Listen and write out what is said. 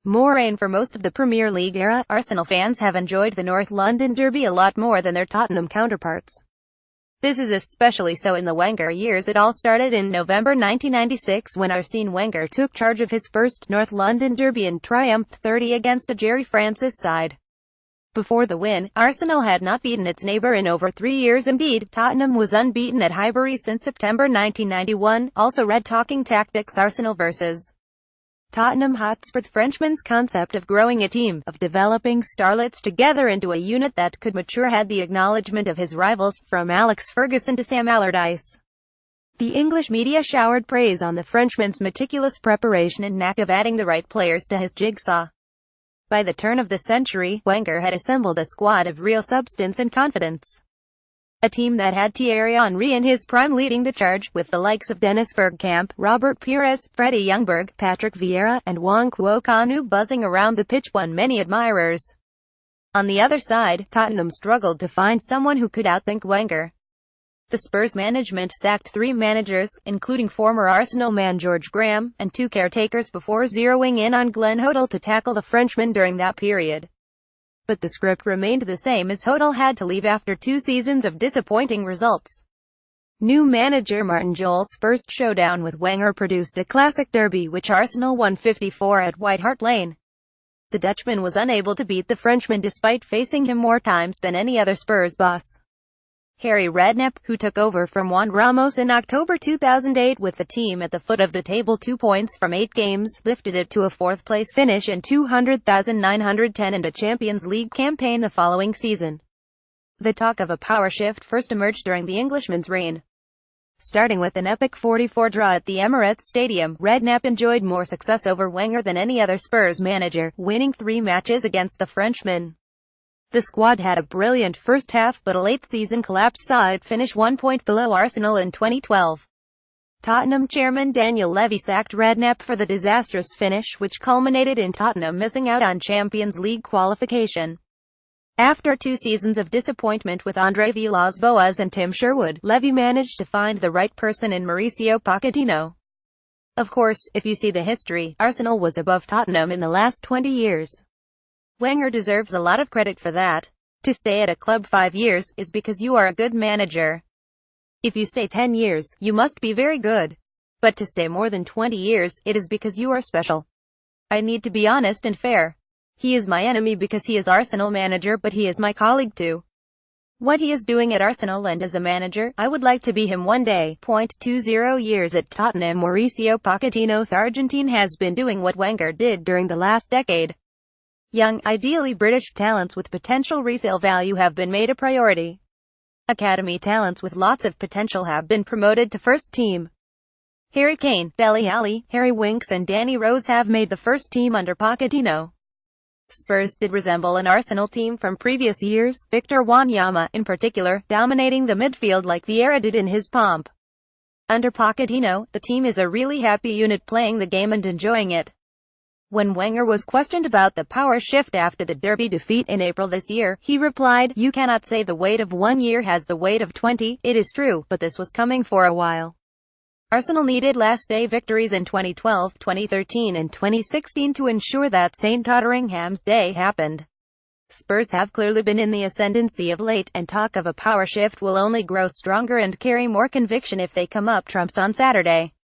Moraine. For most of the Premier League era, Arsenal fans have enjoyed the North London derby a lot more than their Tottenham counterparts. This is especially so in the Wenger years. It all started in November 1996 when Arsene Wenger took charge of his first North London derby and triumphed 30 against a Gerry Francis side. Before the win, Arsenal had not beaten its neighbour in over 3 years. Indeed, Tottenham was unbeaten at Highbury since September 1991. Also read Talking Tactics: Arsenal vs. Tottenham Hotspur. The Frenchman's concept of growing a team, of developing starlets together into a unit that could mature, had the acknowledgement of his rivals, from Alex Ferguson to Sam Allardyce. The English media showered praise on the Frenchman's meticulous preparation and knack of adding the right players to his jigsaw. By the turn of the century, Wenger had assembled a squad of real substance and confidence. A team that had Thierry Henry in his prime leading the charge, with the likes of Dennis Bergkamp, Robert Pires, Freddie Ljungberg, Patrick Vieira, and Nwankwo Kanu buzzing around the pitch won many admirers. On the other side, Tottenham struggled to find someone who could outthink Wenger. The Spurs management sacked 3 managers, including former Arsenal man George Graham, and 2 caretakers before zeroing in on Glenn Hoddle to tackle the Frenchman during that period. But the script remained the same, as Hoddle had to leave after 2 seasons of disappointing results. New manager Martin Jol's first showdown with Wenger produced a classic derby which Arsenal won 54 at White Hart Lane. The Dutchman was unable to beat the Frenchman despite facing him more times than any other Spurs boss. Harry Redknapp, who took over from Juan Ramos in October 2008 with the team at the foot of the table 2 points from 8 games, lifted it to a 4th-place finish and $200,910 and a Champions League campaign the following season. The talk of a power shift first emerged during the Englishman's reign. Starting with an epic 44 draw at the Emirates Stadium, Redknapp enjoyed more success over Wenger than any other Spurs manager, winning 3 matches against the Frenchman. The squad had a brilliant first half, but a late-season collapse saw it finish 1 point below Arsenal in 2012. Tottenham chairman Daniel Levy sacked Redknapp for the disastrous finish, which culminated in Tottenham missing out on Champions League qualification. After 2 seasons of disappointment with Andre Villas-Boas and Tim Sherwood, Levy managed to find the right person in Mauricio Pochettino. Of course, if you see the history, Arsenal was above Tottenham in the last 20 years. Wenger deserves a lot of credit for that. To stay at a club 5 years, is because you are a good manager. If you stay 10 years, you must be very good. But to stay more than 20 years, it is because you are special. I need to be honest and fair. He is my enemy because he is Arsenal manager, but he is my colleague too. What he is doing at Arsenal and as a manager, I would like to be him one day. 20 years at Tottenham. Mauricio Pochettino, the Argentine, has been doing what Wenger did during the last decade. Young, ideally British talents with potential resale value have been made a priority. Academy talents with lots of potential have been promoted to first team. Harry Kane, Dele Alli, Harry Winks and Danny Rose have made the first team under Pochettino. Spurs did resemble an Arsenal team from previous years, Victor Wanyama, in particular, dominating the midfield like Vieira did in his pomp. Under Pochettino, the team is a really happy unit playing the game and enjoying it. When Wenger was questioned about the power shift after the derby defeat in April this year, he replied, "You cannot say the weight of 1 year has the weight of 20, it is true, but this was coming for a while." Arsenal needed last-day victories in 2012, 2013 and 2016 to ensure that St. Totteringham's Day happened. Spurs have clearly been in the ascendancy of late, and talk of a power shift will only grow stronger and carry more conviction if they come up trumps on Saturday.